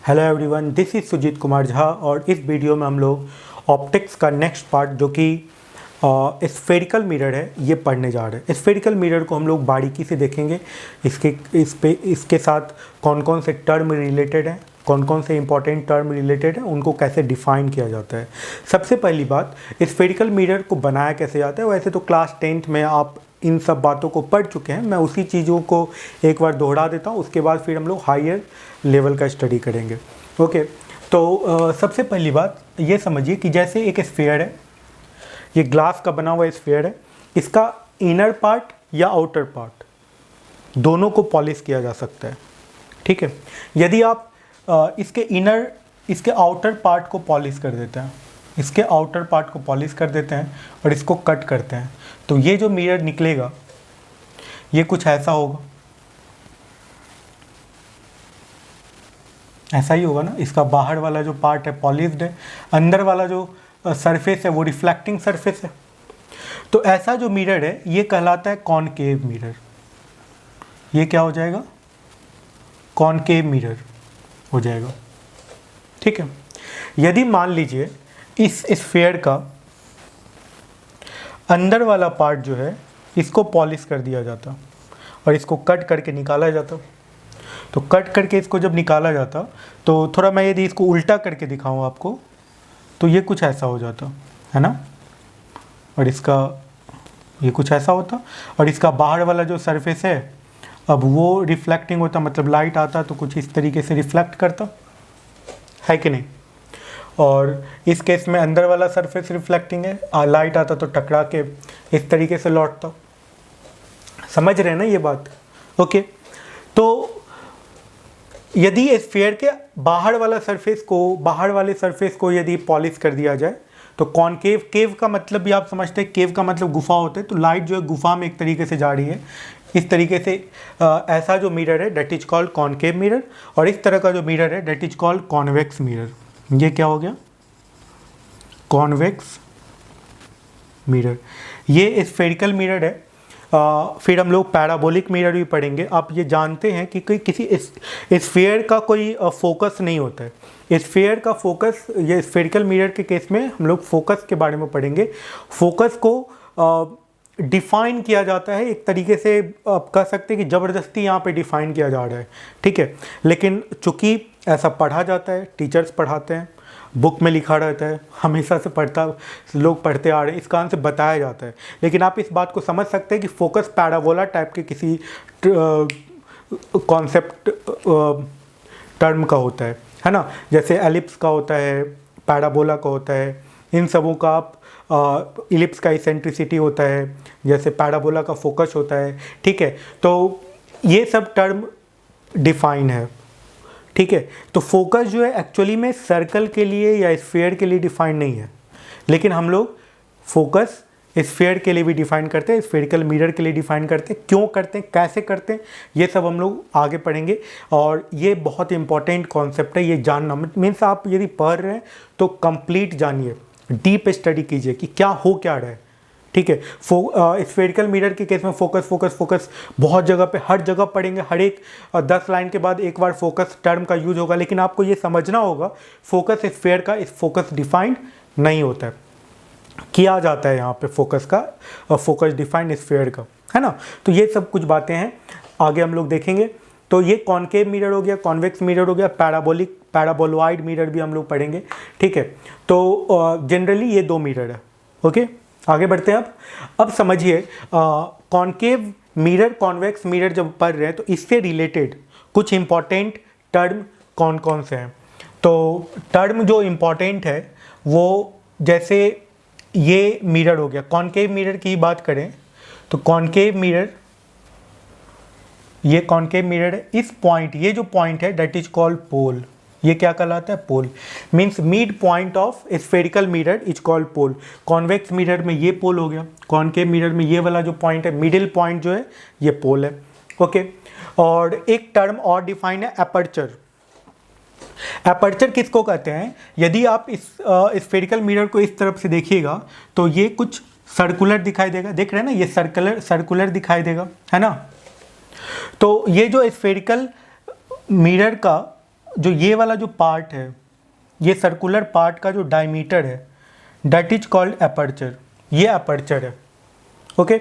Hello everyone, this is Sujeet Kumar Jha और इस video में हम लोग ऑप्टिक्स का नेक्स्ट पार्ट जो कि स्फेरिकल मिरर है ये पढ़ने जा रहे हैं। स्फेरिकल मिरर को हम लोग बारीकी से देखेंगे, इसके साथ कौन कौन से टर्म रिलेटेड हैं, कौन कौन से इंपॉर्टेंट टर्म रिलेटेड हैं, उनको कैसे डिफ़ाइन किया जाता है। सबसे पहली बात, स्फेरिकल मिरर को बनाया कैसे जाता है। वैसे तो क्लास 10th में आप इन सब बातों को पढ़ चुके हैं, मैं उसी चीज़ों को एक बार दोहरा देता हूँ, उसके बाद फिर हम लोग हायर लेवल का स्टडी करेंगे। ओके, तो सबसे पहली बात ये समझिए कि जैसे एक स्फीयर है, ये ग्लास का बना हुआ स्फीयर है, इसका इनर पार्ट या आउटर पार्ट दोनों को पॉलिश किया जा सकता है। ठीक है, यदि आप इसके आउटर पार्ट को पॉलिश कर देते हैं, इसके आउटर पार्ट को पॉलिश कर देते हैं और इसको कट करते हैं, तो ये जो मिरर निकलेगा ये कुछ ऐसा होगा, ऐसा ही होगा ना। इसका बाहर वाला जो पार्ट है पॉलिश्ड है, अंदर वाला जो सरफेस है वो रिफ्लेक्टिंग सरफेस है। तो ऐसा जो मिरर है ये कहलाता है कॉनकेव मिरर। ये क्या हो जाएगा? कॉनकेव मिरर हो जाएगा। ठीक है, यदि मान लीजिए इस स्फीयर का अंदर वाला पार्ट जो है इसको पॉलिश कर दिया जाता और इसको कट करके निकाला जाता, तो कट करके इसको जब निकाला जाता तो थोड़ा मैं यदि इसको उल्टा करके दिखाऊं आपको तो ये कुछ ऐसा हो जाता है ना, और इसका ये कुछ ऐसा होता, और इसका बाहर वाला जो सरफेस है अब वो रिफ्लेक्टिंग होता, मतलब लाइट आता तो कुछ इस तरीके से रिफ्लेक्ट करता है कि नहीं। और इस केस में अंदर वाला सरफेस रिफ्लेक्टिंग है, लाइट आता तो टकरा के इस तरीके से लौटता। समझ रहे हैं ना ये बात? ओके, तो यदि स्फीयर के बाहर वाले सरफेस को यदि पॉलिश कर दिया जाए तो कॉनकेव, केव का मतलब भी आप समझते हैं, केव का मतलब गुफा होता है, तो लाइट जो है गुफा में एक तरीके से जा रही है इस तरीके से। ऐसा जो मिरर है that is called concave mirror, और इस तरह का जो मिरर है that is called convex mirror. ये क्या हो गया? Convex mirror. ये स्फेरिकल मिरर है। फिर हम लोग पैराबोलिक मिरर भी पढ़ेंगे। आप ये जानते हैं कि किसी स्फीयर का कोई फोकस नहीं होता है। स्फीयर का फोकस, ये स्फेरिकल मिरर के केस में हम लोग फोकस के बारे में पढ़ेंगे। फोकस को डिफ़ाइन किया जाता है एक तरीके से, आप कह सकते हैं कि ज़बरदस्ती यहाँ पे डिफ़ाइन किया जा रहा है। ठीक है, लेकिन चूँकि ऐसा पढ़ा जाता है, टीचर्स पढ़ाते हैं, बुक में लिखा रहता है, हमेशा से लोग पढ़ते आ रहे हैं, इस कारण से बताया जाता है। लेकिन आप इस बात को समझ सकते हैं कि फोकस पैराबोला टाइप के किसी कॉन्सेप्ट टर्म का होता है ना, जैसे एलिप्स का होता है, पैराबोला का होता है, इन सबों का आप इलिप्स का इसेंट्रिसिटी होता है, जैसे पैराबोला का फोकस होता है। ठीक है, तो ये सब टर्म डिफाइन है। ठीक है, तो फोकस जो है एक्चुअली में सर्कल के लिए या स्फीयर के लिए डिफाइन नहीं है, लेकिन हम लोग फोकस स्फीयर के लिए भी डिफाइन करते हैं, स्फेरिकल मिरर के लिए डिफाइन करते हैं। क्यों करते हैं, कैसे करते हैं, ये सब हम लोग आगे पढ़ेंगे। और ये बहुत इंपॉर्टेंट कॉन्सेप्ट है, ये जानना मीन्स आप यदि पढ़ रहे हैं तो कंप्लीट जानिए, डीप स्टडी कीजिए कि क्या हो क्या रहा है। ठीक है, स्फेरिकल मिरर के केस में फोकस फोकस फोकस बहुत जगह पे, हर जगह पढ़ेंगे, हर एक 10 लाइन के बाद एक बार फोकस टर्म का यूज होगा। लेकिन आपको ये समझना होगा फोकस स्फीयर का फोकस डिफाइंड नहीं होता है, किया जाता है यहाँ पे फोकस का, फोकस डिफाइंड स्फीयर का, है ना। तो ये सब कुछ बातें हैं, आगे हम लोग देखेंगे। तो ये कॉनकेव मिरर हो गया, कॉन्वेक्स मिरर हो गया, पैराबोलॉइड मिरर भी हम लोग पढ़ेंगे। ठीक है, तो जनरली ये दो मिरर है। ओके, आगे बढ़ते हैं। अब समझिए कॉनकेव मिरर, कॉन्वेक्स मिरर जब पढ़ रहे हैं तो इससे रिलेटेड कुछ इंपॉर्टेंट टर्म कौन कौन से हैं। तो टर्म जो इम्पॉर्टेंट है वो, जैसे ये मिरर हो गया, कॉनकेव मिरर की बात करें तो कॉनकेव मिरर, ये कॉनकेव मिरर है। इस पॉइंट, ये जो पॉइंट है डेट इज कॉल्ड पोल। ये क्या कहलाता है? Pole. Means mid point of spherical mirror is called pole. Convex mirror में ये पोल हो गया, कॉनकेव मिरर में ये वाला जो पॉइंट है, मिडिल पॉइंट जो है ये पोल है। ओके, और एक टर्म और डिफाइन है, एपर्चर। एपर्चर किसको कहते हैं? यदि आप इस स्फेरिकल मिरर को इस तरफ से देखिएगा तो ये कुछ सर्कुलर दिखाई देगा, देख रहे हैं ना, ये सर्कुलर दिखाई देगा, है ना। तो ये जो स्फेरिकल मिरर का जो ये वाला जो पार्ट है, ये सर्कुलर पार्ट का जो डायमीटर है, दैट इज कॉल्ड एपर्चर। ये एपर्चर है। ओके,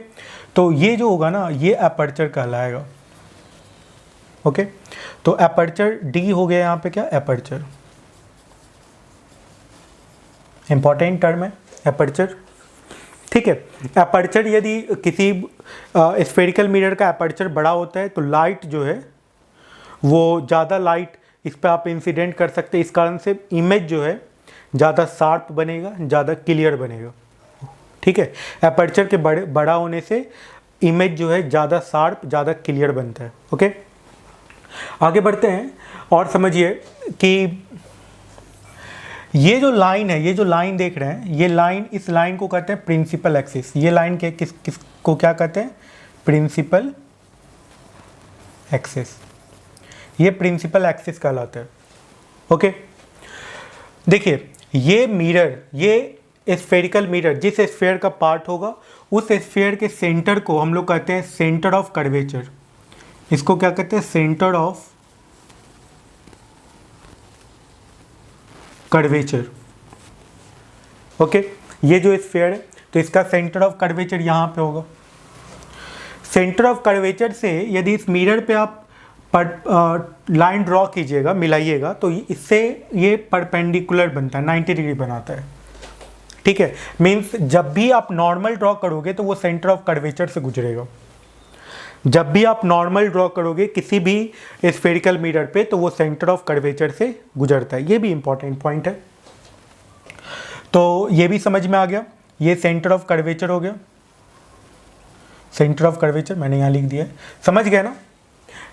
तो ये जो होगा ना, ये एपर्चर कहलाएगा। ओके, तो एपर्चर डी हो गया यहाँ पे क्या, एपर्चर। इंपॉर्टेंट टर्म है एपर्चर। ठीक है, एपर्चर यदि किसी स्फेरिकल मिरर का एपर्चर बड़ा होता है तो लाइट जो है वो ज़्यादा लाइट इस पर आप इंसिडेंट कर सकते हैं, इस कारण से इमेज जो है ज़्यादा शार्प बनेगा, ज़्यादा क्लियर बनेगा। ठीक है, एपर्चर के बड़ा होने से इमेज जो है ज़्यादा शार्प, ज़्यादा क्लियर बनता है। ओके, आगे बढ़ते हैं और समझिए कि ये जो लाइन है, ये जो लाइन देख रहे हैं, ये लाइन, इस लाइन को कहते हैं प्रिंसिपल एक्सिस। ये लाइन के किस को क्या कहते हैं, प्रिंसिपल एक्सिस। ये प्रिंसिपल एक्सिस कहलाता है। ओके, देखिए ये मिरर, ये स्फेरिकल मिरर, जिस स्फेयर का पार्ट होगा उस स्फेयर के सेंटर को हम लोग कहते हैं सेंटर ऑफ कर्वेचर। इसको क्या कहते हैं, सेंटर ऑफ कर्वेचर। ओके, ये जो स्फेयर है तो इसका सेंटर ऑफ कर्वेचर यहाँ पे होगा। सेंटर ऑफ कर्वेचर से यदि इस मिरर पे आप लाइन ड्रॉ कीजिएगा, मिलाइएगा, तो इससे ये परपेंडिकुलर बनता है, 90 डिग्री बनाता है। ठीक है, मीन्स जब भी आप नॉर्मल ड्रॉ करोगे तो वो सेंटर ऑफ कर्वेचर से गुजरेगा। जब भी आप नॉर्मल ड्रॉ करोगे किसी भी स्फेरिकल मिरर पे तो वो सेंटर ऑफ कर्वेचर से गुजरता है। ये भी इंपॉर्टेंट पॉइंट है। तो ये भी समझ में आ गया, ये सेंटर ऑफ कर्वेचर हो गया। सेंटर ऑफ कर्वेचर मैंने यहाँ लिख दिया है, समझ गए ना।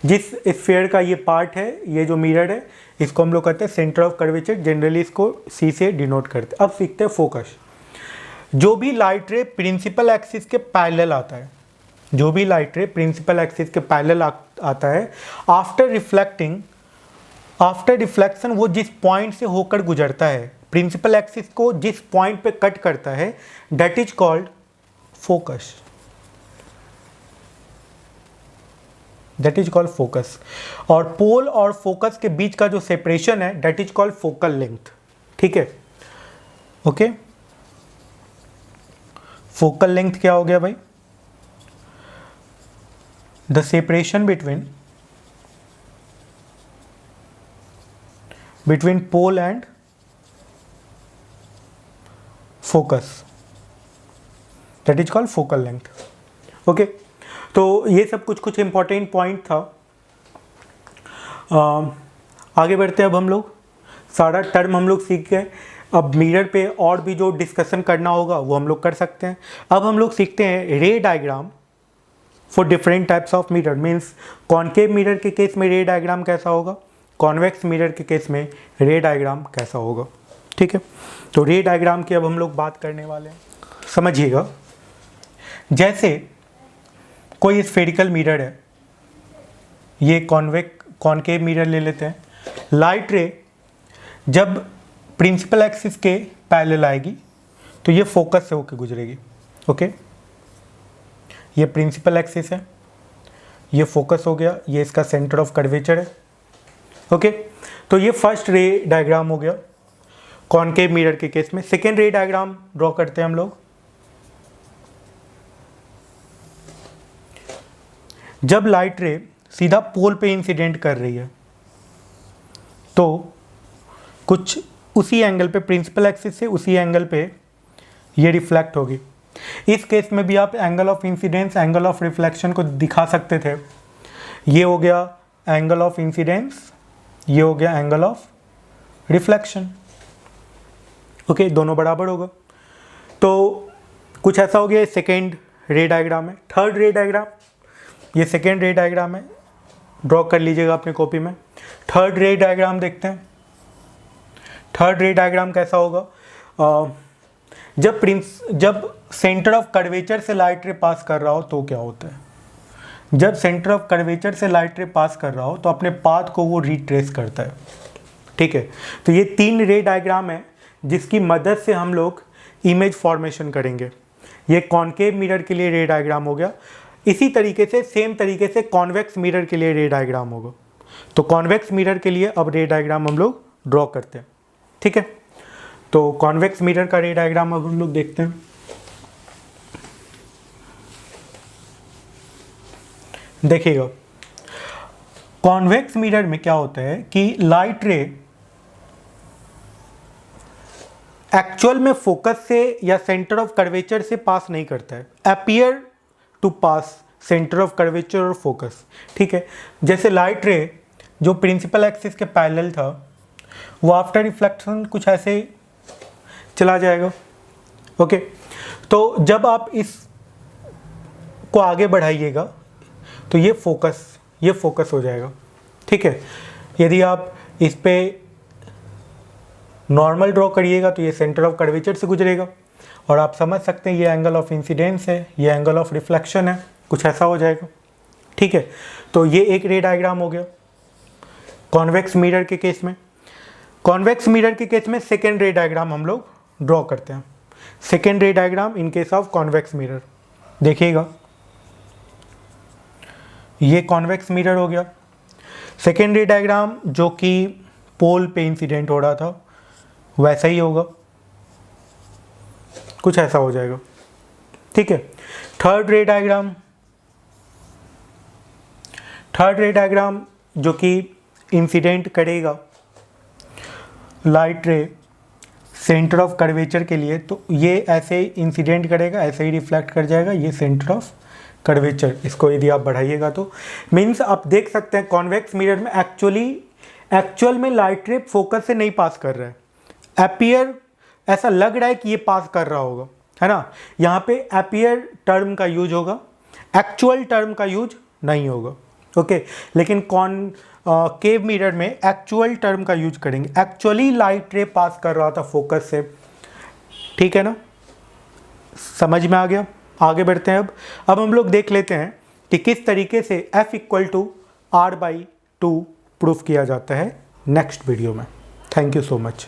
जिस स्फेयर का ये पार्ट है, ये जो मिरर है, इसको हम लोग कहते हैं सेंटर ऑफ कर्वेचर। जनरली इसको सी से डिनोट करते हैं। अब सीखते हैं फोकस। जो भी लाइट रे प्रिंसिपल एक्सिस के पैरेलल आता है, जो भी लाइट रे प्रिंसिपल एक्सिस के पैरेलल आता है, आफ्टर रिफ्लेक्शन वो जिस पॉइंट से होकर गुजरता है, प्रिंसिपल एक्सिस को जिस पॉइंट पे कट करता है, that is called focus. That is called focus. और पोल और फोकस के बीच का जो सेपरेशन है, that is called focal length. ठीक है, ओके। फोकल लेंथ क्या हो गया भाई, the separation between pole and focus, that is called focal length. Okay, तो ये सब कुछ इंपॉर्टेंट पॉइंट था। आगे बढ़ते हैं। अब हम लोग सारा टर्म हम लोग सीख गए। अब मिरर पे और भी जो डिस्कशन करना होगा वो हम लोग कर सकते हैं। अब हम लोग सीखते हैं रे diagram for different types of mirror. Means concave mirror के केस में रे डायग्राम कैसा होगा, कॉन्वेक्स मिरर के केस में रे डायग्राम कैसा होगा। ठीक है, तो रे डायग्राम की अब हम लोग बात करने वाले हैं। समझिएगा, जैसे कोई स्फेरिकल मिरर है, ये कॉनकेव मिरर ले लेते हैं। लाइट रे जब प्रिंसिपल एक्सिस के पैरेलल आएगी तो ये फोकस से होकर गुजरेगी। ओके, ये प्रिंसिपल एक्सिस है, ये फोकस हो गया, ये इसका सेंटर ऑफ कर्वेचर है। ओके, तो ये फर्स्ट रे डायग्राम हो गया कॉनकेव मिरर के केस में। सेकेंड रे डायग्राम ड्रॉ करते हैं हम लोग। जब लाइट रे सीधा पोल पे इंसिडेंट कर रही है तो कुछ उसी एंगल पे, प्रिंसिपल एक्सिस से उसी एंगल पे ये रिफ्लेक्ट होगी। इस केस में भी आप angle of incidence, angle of reflection को दिखा सकते थे। ये हो गया एंगल ऑफ इंसिडेंस, ये हो गया एंगल ऑफ रिफ्लेक्शन। ओके, दोनों बराबर होगा। तो कुछ ऐसा हो गया। सेकेंड रे डायग्राम है। थर्ड रे डायग्राम, ये सेकेंड रे डायग्राम है, ड्रॉ कर लीजिएगा अपनी कॉपी में। थर्ड रे डायग्राम देखते हैं। थर्ड रे डायग्राम कैसा होगा, जब सेंटर ऑफ कर्वेचर से लाइट रे पास कर रहा हो तो क्या होता है। जब सेंटर ऑफ कर्वेचर से लाइट रे पास कर रहा हो तो अपने पाथ को वो रिट्रेस करता है। ठीक है, तो ये तीन रे डायग्राम है जिसकी मदद से हम लोग इमेज फॉर्मेशन करेंगे। ये कॉनकेव मिरर के लिए रे डायग्राम हो गया। इसी तरीके से, सेम तरीके से कॉन्वेक्स मिरर के लिए रे डायग्राम होगा। तो कॉन्वेक्स मिरर के लिए अब रे डायग्राम हम लोग ड्रॉ करते हैं, ठीक है। तो कॉन्वेक्स मिरर का रे डायग्राम अब हम लोग देखते हैं। देखिएगा, कॉन्वेक्स मिरर में क्या होता है कि लाइट रे एक्चुअल में फोकस से या सेंटर ऑफ कर्वेचर से पास नहीं करता है, appear to pass centre of curvature और फोकस, ठीक है। जैसे लाइट रे जो प्रिंसिपल एक्सिस के पैरेलल था वो आफ्टर रिफ्लेक्शन कुछ ऐसे चला जाएगा, ओके। तो जब आप इस को आगे बढ़ाइएगा तो ये फोकस हो जाएगा, ठीक है। यदि आप इस पे नॉर्मल ड्रॉ करिएगा तो ये सेंटर ऑफ कर्वेचर से गुजरेगा और आप समझ सकते हैं ये एंगल ऑफ इंसिडेंस है, ये एंगल ऑफ रिफ्लेक्शन है, कुछ ऐसा हो जाएगा, ठीक है। तो ये एक रे डायग्राम हो गया कॉन्वेक्स मिरर के केस में। कॉन्वेक्स मिरर के केस में सेकेंड रे डायग्राम हम लोग ड्रॉ करते हैं। सेकेंड रे diagram in case of convex mirror, देखिएगा ये कॉन्वेक्स मिरर हो गया। सेकेंड रे डायग्राम जो कि पोल पे इंसिडेंट हो रहा था वैसा ही होगा, कुछ ऐसा हो जाएगा, ठीक है। थर्ड रे डायग्राम जो कि इंसिडेंट करेगा लाइट रे सेंटर ऑफ कर्वेचर के लिए, तो ये ऐसे इंसिडेंट करेगा, ऐसे ही रिफ्लेक्ट कर जाएगा, ये सेंटर ऑफ कर्वेचर। इसको यदि आप बढ़ाइएगा तो मीन्स आप देख सकते हैं कॉन्वेक्स मिरर में एक्चुअल में लाइट रे फोकस से नहीं पास कर रहा है, अपीयर ऐसा लग रहा है कि ये पास कर रहा होगा, है ना। यहाँ पे अपीयर टर्म का यूज होगा, एक्चुअल टर्म का यूज नहीं होगा, ओके। लेकिन केव मिरर में एक्चुअल टर्म का यूज करेंगे, एक्चुअली लाइट रे पास कर रहा था फोकस से, ठीक है ना, समझ में आ गया। आगे बढ़ते हैं। अब हम लोग देख लेते हैं कि किस तरीके से F = R/2 प्रूफ किया जाता है नेक्स्ट वीडियो में। Thank you so much.